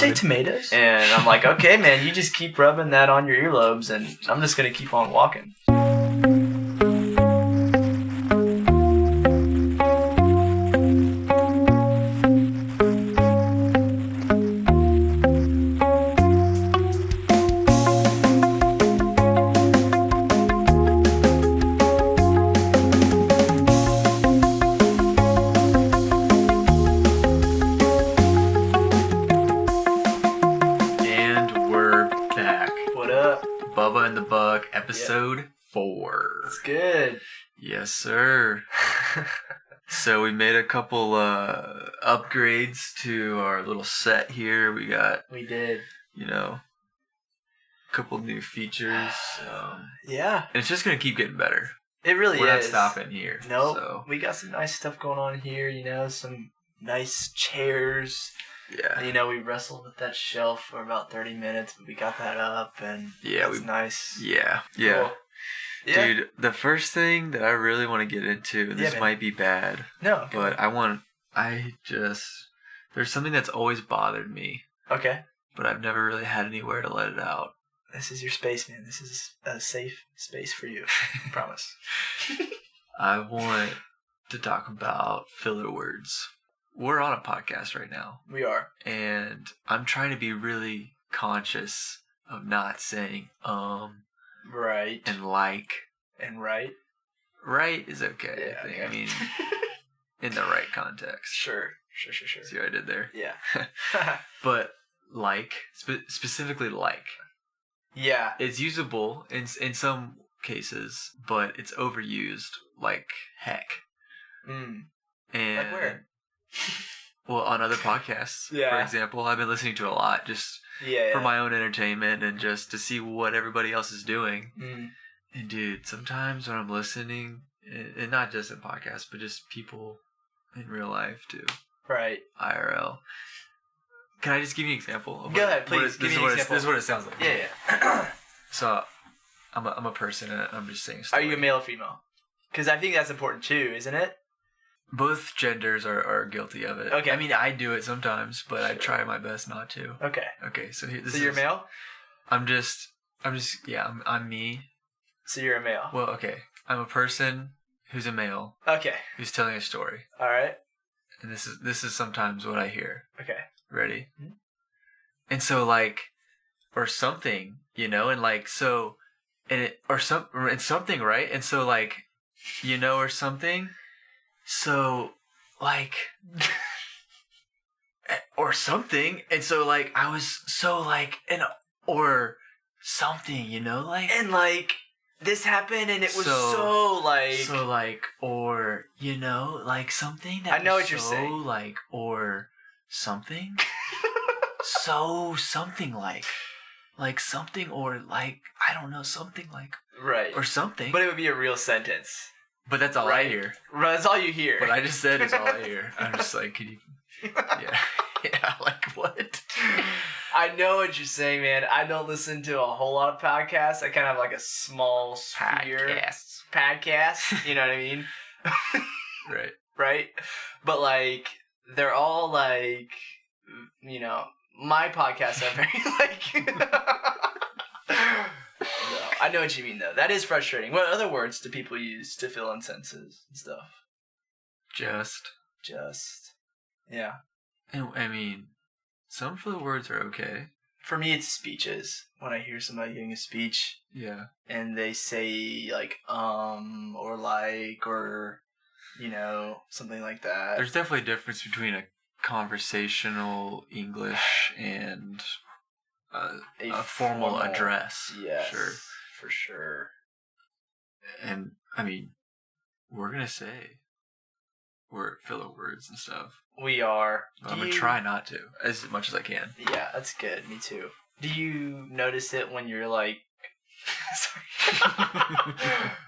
say tomatoes? And I'm like, okay, man, you just keep rubbing that on your earlobes, and I'm just going to keep on walking. Bubba and the Buck, episode 4. It's good. Yes, sir. So we made a couple upgrades to our little set here. We did. A couple new features. Yeah. And it's just going to keep getting better. It really is. We're not stopping here. Nope. So. We got some nice stuff going on here, some nice chairs. Yeah. We wrestled with that shelf for about 30 minutes, but we got that up, and it's nice. Yeah. Cool. Yeah. Dude, the first thing that I really want to get into, and this might be bad. No. But there's something that's always bothered me. Okay. But I've never really had anywhere to let it out. This is your space, man. This is a safe space for you. I promise. I want to talk about filler words. We're on a podcast right now. We are. And I'm trying to be really conscious of not saying right, and like, and right. Right is okay, yeah, I think. Okay. I mean, in the right context. Sure. See what I did there? Yeah. But like, specifically like. Yeah. It's usable in some cases, but it's overused like heck. Mm. And like where? Well, on other podcasts, for example, I've been listening to a lot just for my own entertainment and just to see what everybody else is doing. Mm. And dude, sometimes when I'm listening, and not just in podcasts, but just people in real life too. Right. IRL. Can I just give you an example? Go ahead, please. Give me an example. This is what it sounds like. Yeah. So, I'm a person, and I'm just saying a story. Are you a male or female? Because I think that's important too, isn't it? Both genders are guilty of it. Okay. I mean, I do it sometimes, but I try my best not to. Okay. Okay, so here, you're male? I'm me. So you're a male. Well, okay. I'm a person who's a male. Okay. Who's telling a story. All right. And this is sometimes what I hear. Okay. Ready? Mm-hmm. And so like, or something, and like so, and something, right? And so like, or something. So, like, or something, and so, like, I was so, like, or something, like... And, like, this happened, and it was so like... So, like, or, like, something that I know what you're saying. Like, or something? So, something like, something, or, like, I don't know, something, like... Right. Or something. But it would be a real sentence. But that's all I hear. Right, that's all you hear. What I just said is all I hear. I'm just like, can you... Yeah, like what? I know what you're saying, man. I don't listen to a whole lot of podcasts. I kind of have like a small sphere. Podcasts. You know what I mean? Right. Right? But like, they're all like, my podcasts are very like... I know what you mean, though. That is frustrating. What other words do people use to fill in sentences and stuff? Just. Yeah. And, I mean, some filler words are okay. For me, it's speeches. When I hear somebody giving a speech. Yeah. And they say, like, or like, or, something like that. There's definitely a difference between a conversational English and a formal address. Yes. Sure. For sure. And, I mean, we're going to say filler words and stuff. We are. I'm going to try not to, as much as I can. Yeah, that's good. Me too. Do you notice it when you're like...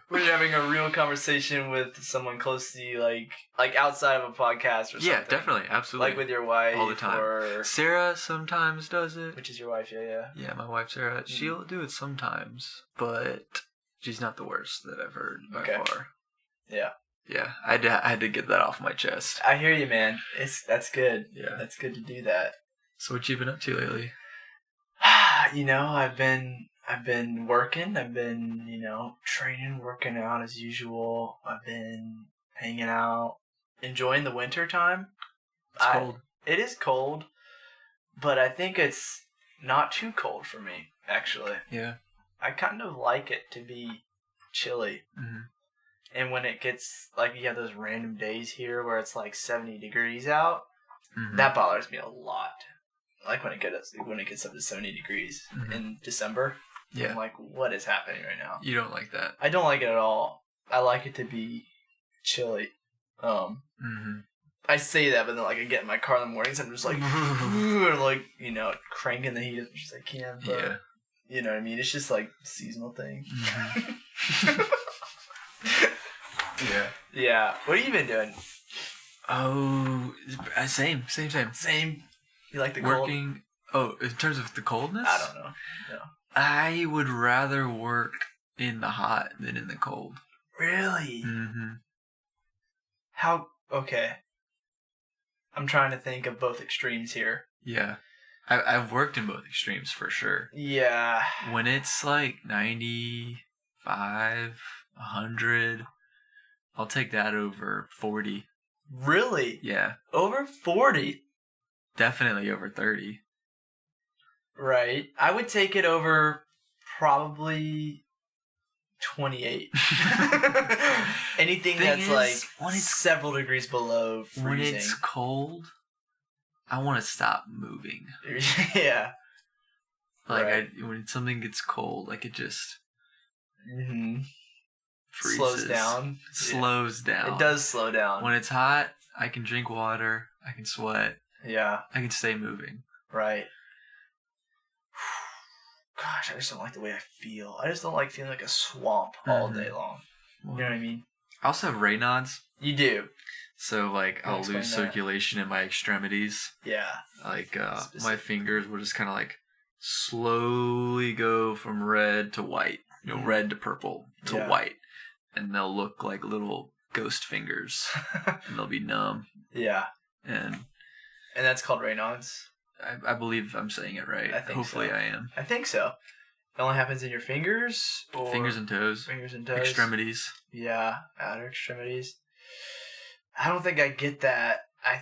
when you're having a real conversation with someone close to you, like outside of a podcast or something? Yeah, definitely. Absolutely. Like with your wife. All the time. Or... Sarah sometimes does it. Which is your wife, yeah. Yeah, my wife, Sarah. Mm-hmm. She'll do it sometimes, but she's not the worst that I've heard by far. Yeah. Yeah, I had to get that off my chest. I hear you, man. That's good. Yeah. That's good to do that. So what you been up to lately? I've been working. I've been, training, working out as usual. I've been hanging out, enjoying the winter time. It's cold. It is cold, but I think it's not too cold for me, actually. Yeah. I kind of like it to be chilly. Mm-hmm. And when it gets, like, you have those random days here where it's like 70 degrees out, that bothers me a lot. Like when it gets up to 70 degrees in December. Yeah. I'm like, what is happening right now? You don't like that? I don't like it at all. I like it to be chilly. I say that, but then like I get in my car in the mornings, I'm just like, and like, cranking the heat as much as I can. But, yeah. You know what I mean? It's just like a seasonal thing. Yeah. Yeah. What have you been doing? Oh, same. You like the working? Cold? Oh, in terms of the coldness? I don't know. No. I would rather work in the hot than in the cold. Really? Mm-hmm. How? Okay. I'm trying to think of both extremes here. Yeah. I've worked in both extremes for sure. Yeah. When it's like 95, 100, I'll take that over 40. Really? Yeah. Over 40? Definitely over 30. Right. I would take it over probably 28. Anything that's like when it's several degrees below freezing. When it's cold, I want to stop moving. Yeah. Like right. When something gets cold, like it just freezes. Slows down. It does slow down. When it's hot, I can drink water. I can sweat. Yeah. I can stay moving. Right. Gosh, I just don't like the way I feel. I just don't like feeling like a swamp all day long. You know what I mean? I also have Raynaud's. You do. So, like, I'll lose circulation in my extremities. Yeah. Like, my fingers will just kind of, like, slowly go from red to white. Red to purple to white. And they'll look like little ghost fingers. And they'll be numb. Yeah. And that's called Raynaud's? I believe I'm saying it right. Hopefully I am. I think so. It only happens in your fingers? Or fingers and toes. Fingers and toes. Extremities. Yeah, outer extremities. I don't think I get that. I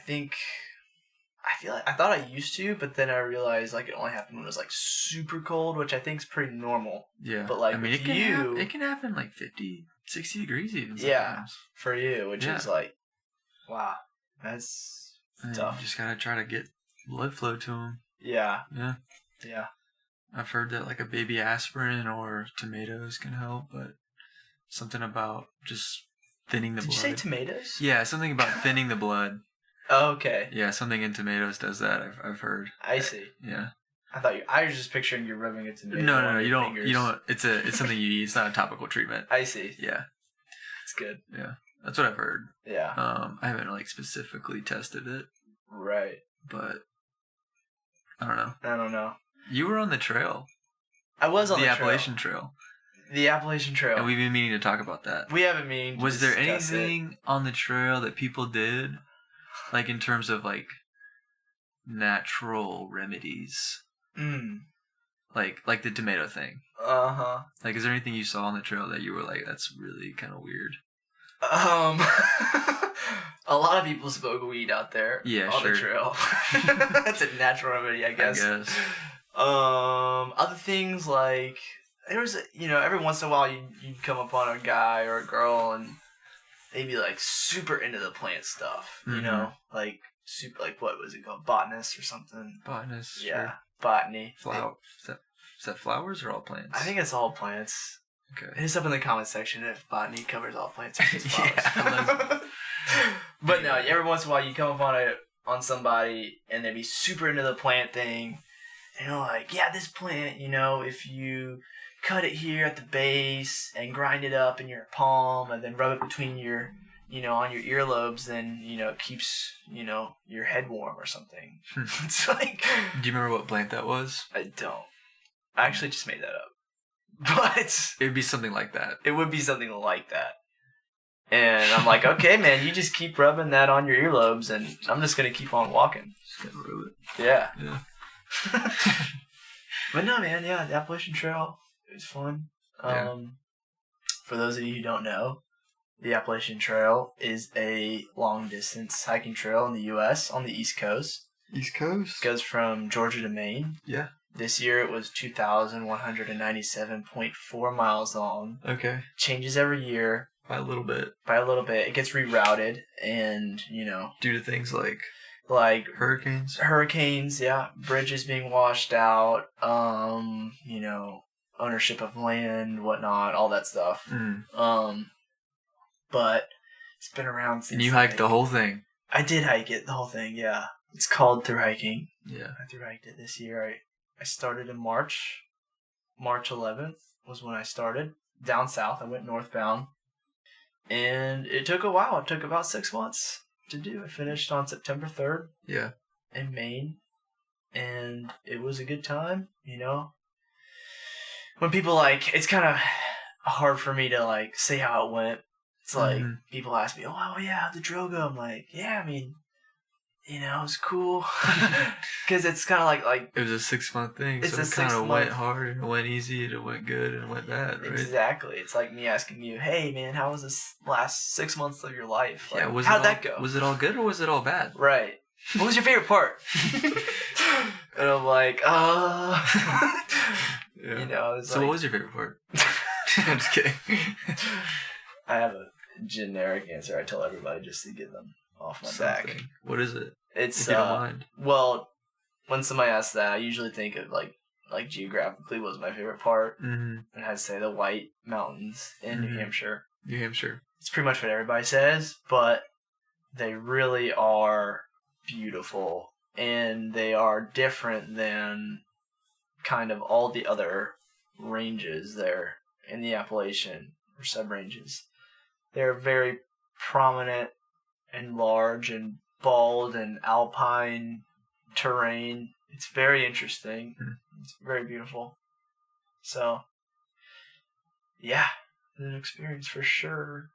thought I used to, but then I realized like it only happened when it was like super cold, which I think is pretty normal. Yeah. But like it can happen like 50, 60 degrees even sometimes. Yeah, for you, which is like, wow, that's tough. You just gotta try to get blood flow to them. Yeah. Yeah. Yeah. I've heard that like a baby aspirin or tomatoes can help, but something about just thinning the blood. Did you say tomatoes? Yeah, something about thinning the blood. Oh, okay. Yeah, something in tomatoes does that. I've heard. I see. Yeah. I was just picturing you rubbing a tomato. No, you don't. Fingers. You don't. It's something you eat. It's not a topical treatment. I see. Yeah. It's good. Yeah, that's what I've heard. Yeah. I haven't like specifically tested it. Right. But I don't know. You were on the trail. I was on the Appalachian Trail. The Appalachian Trail. And we've been meaning to talk about that. We haven't meaning to Was there anything on the trail that people did, like in terms of like natural remedies? Like the tomato thing. Uh-huh. Like, is there anything you saw on the trail that you were like, that's really kind of weird? A lot of people smoke weed out there. Yeah, on the trail. That's a natural remedy, I guess. Other things like there was, every once in a while you'd come upon a guy or a girl and they'd be like super into the plant stuff. Like super, like what was it called, botanist or something? Botanist. Yeah, sure. Botany. Is that flowers or all plants? I think it's all plants. Okay. Hit us up in the comment section if botany covers all plants or just flowers. But no, every once in a while you come on somebody and they'd be super into the plant thing. And you're like, yeah, this plant, if you cut it here at the base and grind it up in your palm and then rub it between your, on your earlobes, then, it keeps, your head warm or something. It's like... Do you remember what plant that was? I don't. I actually just made that up. But... It would be something like that. It would be something like that. And I'm like, okay, man, you just keep rubbing that on your earlobes and I'm just going to keep on walking. Just gotta rub it. Yeah. But no, man, yeah, the Appalachian Trail, it was fun. For those of you who don't know, the Appalachian Trail is a long-distance hiking trail in the U.S. on the East Coast. East Coast? It goes from Georgia to Maine. Yeah. This year it was 2,197.4 miles long. Okay. Changes every year. By a little bit. It gets rerouted and, due to things like hurricanes. Hurricanes, yeah. Bridges being washed out, ownership of land, whatnot, all that stuff. But it's been around since... And you hiked the whole thing? I did hike it, the whole thing, yeah. It's called Thru-Hiking. Yeah. I Thru-Hiked it this year. I started in March. March 11th was when I started. Down south, I went northbound. And it took a while. It took about 6 months to do. I finished on September 3rd. Yeah. In Maine. And it was a good time, When people it's kind of hard for me to say how it went. It's people ask me, oh yeah, how'd the drill go? I'm like, yeah, I mean, it was cool. Because it's kind of like... It was a 6-month thing, so it kind of went hard, and it went easy, and it went good, and it went bad, right? Exactly. It's like me asking you, hey, man, how was this last 6 months of your life? Yeah, how'd that go? Was it all good, or was it all bad? Right. What was your favorite part? And I'm like, Yeah. So what was your favorite part? I'm just kidding. I have a generic answer I tell everybody just to get them off my back. What is it? It's if you don't mind. Well, when somebody asks that, I usually think of like geographically what was my favorite part, and I'd say the White Mountains in New Hampshire. New Hampshire. It's pretty much what everybody says, but they really are beautiful, and they are different than kind of all the other ranges there in the Appalachian or sub-ranges. They're very prominent and large and bald and alpine terrain. It's very interesting. It's very beautiful. So, yeah, an experience for sure.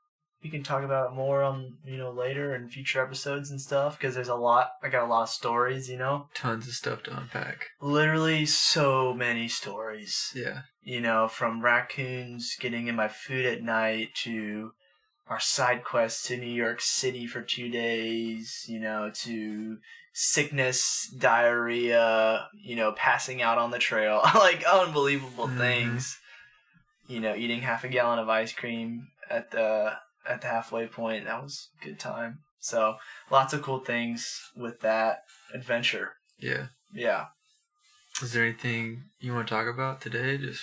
We can talk about it more on, later in future episodes and stuff, because there's a lot. I got a lot of stories, Tons of stuff to unpack. Literally so many stories. Yeah. From raccoons getting in my food at night to our side quest to New York City for 2 days, to sickness, diarrhea, passing out on the trail, unbelievable things. Eating half a gallon of ice cream at the halfway point. That was a good time. So lots of cool things with that adventure. Yeah. Yeah. Is there anything you want to talk about today? Just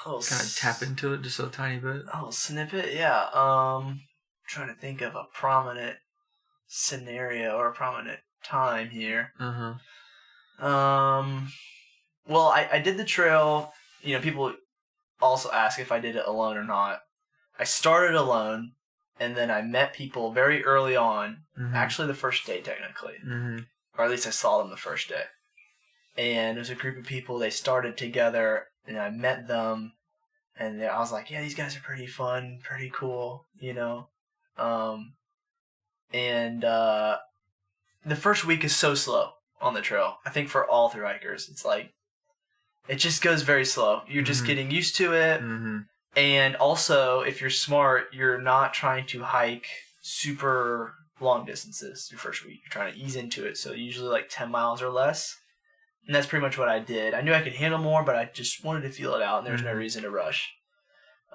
kind of tap into it just a tiny bit. A little snippet, yeah. Trying to think of a prominent scenario or a prominent time here. Well, I did the trail. People also ask if I did it alone or not. I started alone, and then I met people very early on. Actually, the first day, technically. Or at least I saw them the first day. And it was a group of people. They started together, and I met them. And I was like, yeah, these guys are pretty fun, pretty cool, And the first week is so slow on the trail. I think for all Thru-Hikers, it's it just goes very slow. You're just getting used to it. And also, if you're smart, you're not trying to hike super long distances your first week. You're trying to ease into it. So usually 10 miles or less. And that's pretty much what I did. I knew I could handle more, but I just wanted to feel it out, and there was no reason to rush.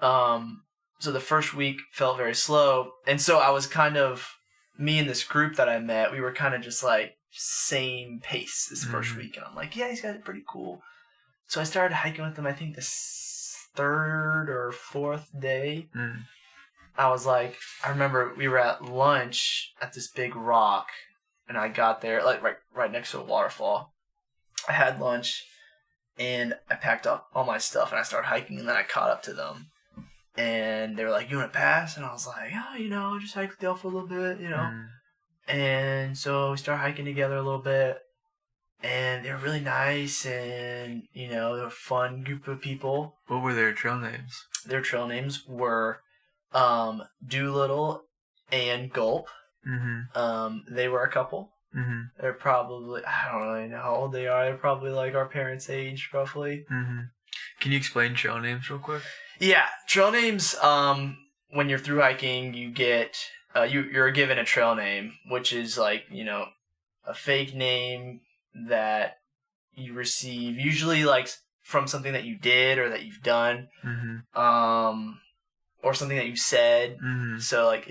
So the first week felt very slow. And so I was kind of, me and this group that I met, we were kind of just same pace this first week. And I'm like, yeah, these guys are pretty cool. So I started hiking with them, I think the third or fourth day. I was I remember we were at lunch at this big rock, and I got there, right next to a waterfall. I had lunch, and I packed up all my stuff, and I started hiking, and then I caught up to them. And they were like, you want to pass? And I was like, oh, just hike with y'all for a little bit, And so we started hiking together a little bit, and they were really nice, and, they were a fun group of people. What were their trail names? Their trail names were Doolittle and Gulp. They were a couple. Mm-hmm. They're probably, I don't really know how old they are. They're probably like our parents' age, roughly. Mm-hmm. Can you explain trail names real quick? Yeah, trail names. When you're through hiking, you get you're given a trail name, which is like a fake name that you receive, usually like from something that you did or that you've done, or something that you said. Mm-hmm. So like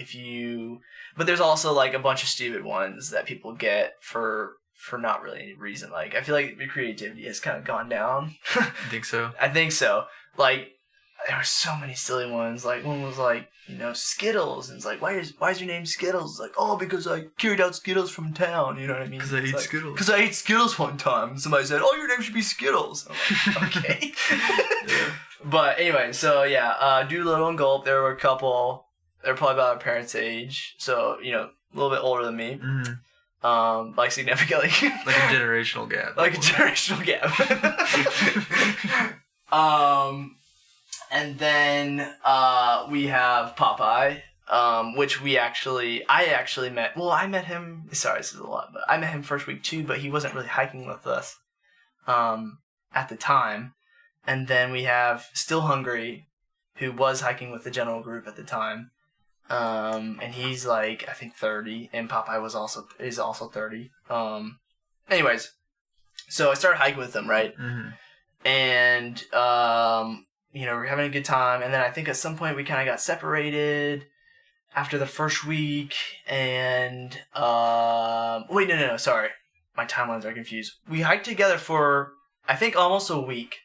but there's also like a bunch of stupid ones that people get for not really any reason. Like I feel like the creativity has kind of gone down. You think so? I think so. Like there were so many silly ones. Like one was like Skittles, and it's like why is your name Skittles? It's like, oh, because I carried out Skittles from town. You know what I mean? Because I ate Skittles. Because I ate Skittles one time. And somebody said, oh, your name should be Skittles. I'm like, okay. Yeah. But anyway, so yeah, Doolittle and Gulp. There were a couple. They're probably about our parents' age, so a little bit older than me. Mm-hmm. Like significantly. Like a generational gap. Like a generational gap. And then we have Popeye, which I actually met. Well, I met him. Sorry, this is a lot, but I met him first week too. But he wasn't really hiking with us at the time. And then we have Still Hungry, who was hiking with the general group at the time. And he's like I think 30, and Popeye is also 30. Anyways, so I started hiking with them, right? Mm-hmm. And we were having a good time, and then I think at some point we kind of got separated after the first week, and wait, no, sorry, my timelines are confused. We hiked together for I think almost a week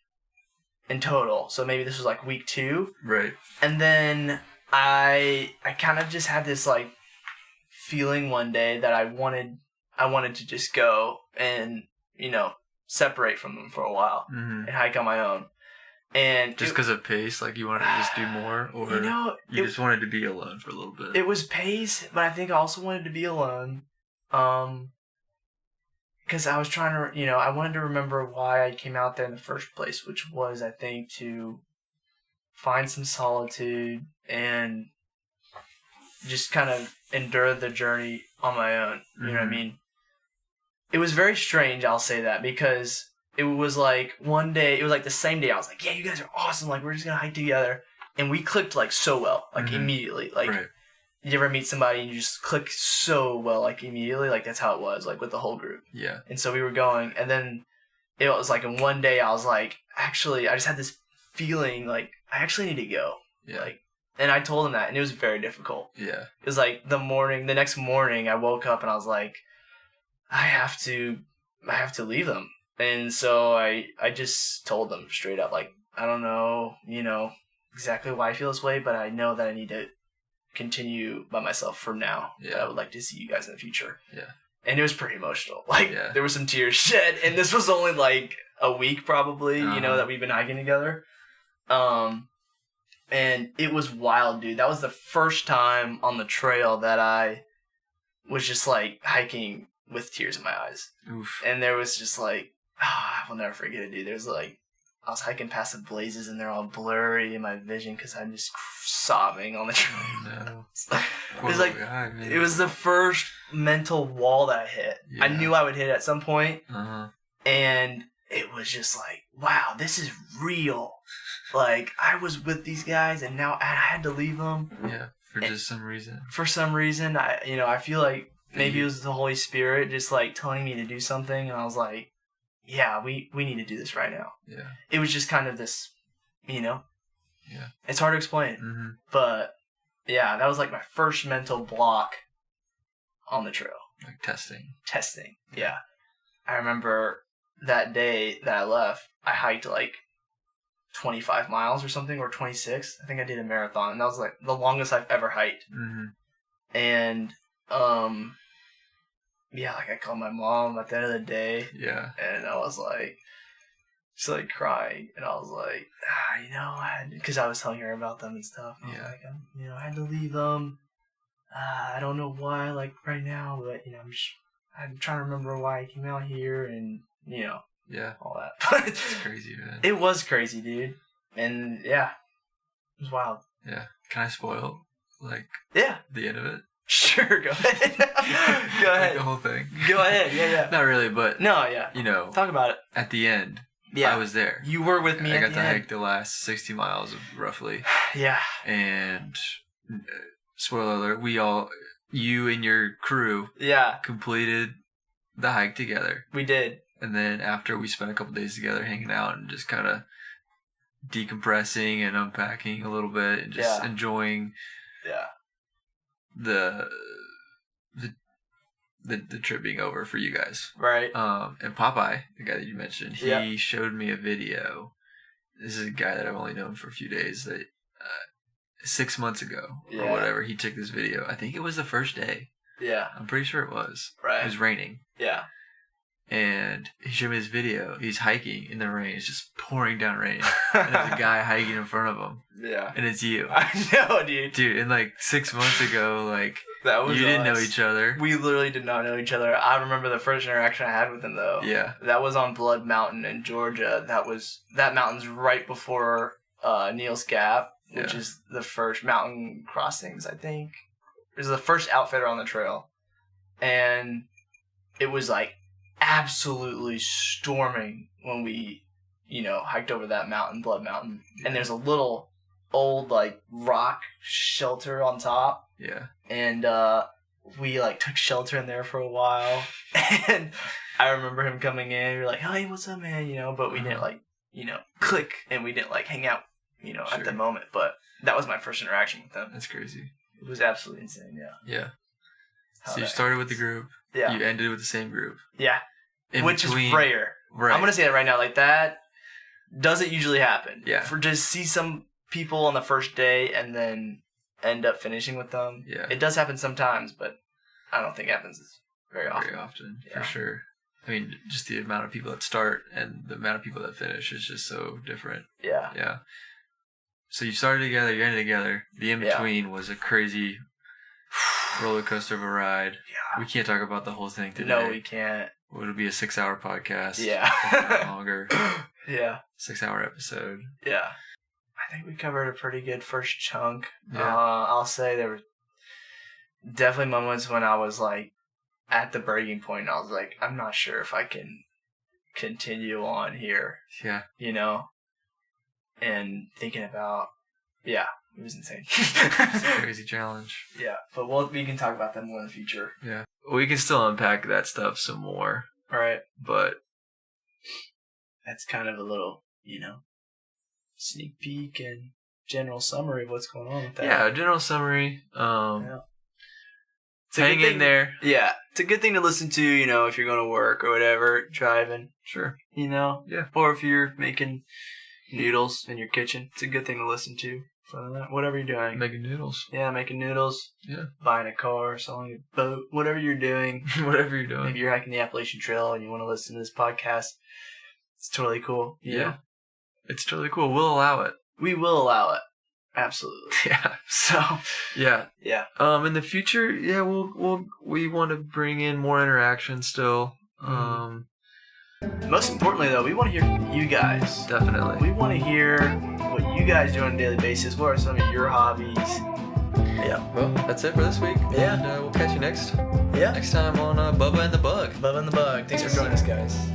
in total, so maybe this was like week 2, right? And then I kind of just had this like feeling one day that I wanted to just go and separate from them for a while and hike on my own. And just because of pace, like you wanted to just do more, or you just wanted to be alone for a little bit. It was pace, but I think I also wanted to be alone, because I was trying to, I wanted to remember why I came out there in the first place, which was I think to find some solitude and just kind of endure the journey on my own. You know what I mean? It was very strange, I'll say that, because it was like one day, it was like the same day, I was like, yeah, you guys are awesome, like, we're just gonna hike together. And we clicked, like, so well, like, immediately. Like, right. You ever meet somebody and you just click so well, like, immediately? Like, that's how it was, like, with the whole group. Yeah. And so we were going, and then it was like, in one day, I was like, actually, I just had this feeling, like, I actually need to go. Yeah. Like, and I told him that, and it was very difficult. Yeah. It was like the next morning, I woke up and I was like, I have to leave them. And so I just told them straight up, like, I don't know, exactly why I feel this way, but I know that I need to continue by myself for now. Yeah. I would like to see you guys in the future. Yeah. And it was pretty emotional. Like, there were some tears shed, and this was only like a week probably, that we've been hiking together. And it was wild, dude. That was the first time on the trail that I was just like hiking with tears in my eyes. Oof. And there was just like, I will never forget it, dude. There's like, I was hiking past the blazes and they're all blurry in my vision because I'm just sobbing on the trail. Oh, no. It was like, it was the first mental wall that I hit. Yeah. I knew I would hit it at some point. And it was just like, wow, this is real. Like, I was with these guys and now I had to leave them. Yeah, for just some reason. For some reason, I feel like maybe it was the Holy Spirit just like telling me to do something, and I was like, yeah, we need to do this right now. Yeah. It was just kind of this, Yeah. It's hard to explain. But yeah, that was like my first mental block on the trail. Like testing. Yeah. I remember that day that I left, I hiked like 25 miles or something, or 26. I think I did a marathon, and that was like the longest I've ever hiked. And like I called my mom at the end of the day. Yeah. And I was like, just like crying, and I was like, because I was telling her about them and stuff. And I was like, I had to leave them. I don't know why, like right now, but I'm trying to remember why I came out here, and yeah, all that. It's crazy, man. It was crazy, dude. And yeah, it was wild. Yeah. Can I spoil, like, the end of it? Sure, go ahead. Go Like ahead. the whole thing. Go ahead. Yeah. Not really, but No, yeah. you know, Talk about it. at the end, Yeah. I was there. You were with me I at got the to end. hike the last 60 miles of roughly. Yeah. And spoiler alert, you and your crew Yeah. completed the hike together. We did. And then after we spent a couple days together hanging out and just kind of decompressing and unpacking a little bit and just enjoying the trip being over for you guys. Right. And Popeye, the guy that you mentioned, he showed me a video. This is a guy that I've only known for a few days that 6 months ago or whatever, he took this video. I think it was the first day. Yeah. I'm pretty sure it was. Right. It was raining. Yeah. And he showed me this video. He's hiking in the rain. It's just pouring down rain. And there's a guy hiking in front of him. Yeah. And it's you. I know, dude. Dude, and like 6 months ago, like, that was you didn't know each other. We literally did not know each other. I remember the first interaction I had with him, though. Yeah. That was on Blood Mountain in Georgia. That mountain's right before Neal's Gap, which is the first mountain crossings, I think. It was the first outfitter on the trail. And it was like absolutely storming when we, hiked over that mountain, Blood Mountain. And there's a little old, like, rock shelter on top. Yeah. And we, like, took shelter in there for a while. And I remember him coming in. We were like, hey, what's up, man? But we didn't, like, click. And we didn't, like, hang out, at the moment. But that was my first interaction with him. That's crazy. It was absolutely insane, yeah. So you started with the group. Yeah. You ended with the same group. Yeah. Which is rare. Right. I'm going to say that right now. Like, that doesn't usually happen. Yeah. For just see some people on the first day and then end up finishing with them. Yeah. It does happen sometimes, but I don't think it happens very often. Very often, for sure. I mean, just the amount of people that start and the amount of people that finish is just so different. Yeah. Yeah. So you started together, you ended together. The in-between was a crazy roller coaster of a ride. Yeah. We can't talk about the whole thing today. No, we can't. It'll be a 6-hour podcast. Yeah. Longer. Yeah. 6-hour episode. Yeah. I think we covered a pretty good first chunk. Yeah. I'll say there were definitely moments when I was like at the breaking point and I was like, I'm not sure if I can continue on here. Yeah. And thinking about, it was insane. It's a crazy challenge. Yeah, but we can talk about that more in the future. Yeah. We can still unpack that stuff some more. All right. But that's kind of a little, sneak peek and general summary of what's going on with that. Yeah, general summary. Hang in there. Yeah, it's a good thing to listen to, if you're going to work or whatever, driving. Sure. Yeah. Or if you're making noodles in your kitchen, it's a good thing to listen to. Whatever you're doing. Making noodles. Yeah, making noodles. Yeah. Buying a car, selling a boat, whatever you're doing. Whatever you're doing. Maybe you're hiking the Appalachian Trail and you want to listen to this podcast. It's totally cool. Yeah. It's totally cool. We'll allow it. We will allow it. Absolutely. Yeah. So. Yeah. Yeah. In the future, we want to bring in more interaction still. Most importantly, though, we want to hear from you guys. Definitely. We want to hear what you guys do on a daily basis. What are some of your hobbies? Yeah. Well, that's it for this week. Yeah. And we'll catch you next time on Bubba and the Bug. Bubba and the Bug. Thanks for joining us, guys.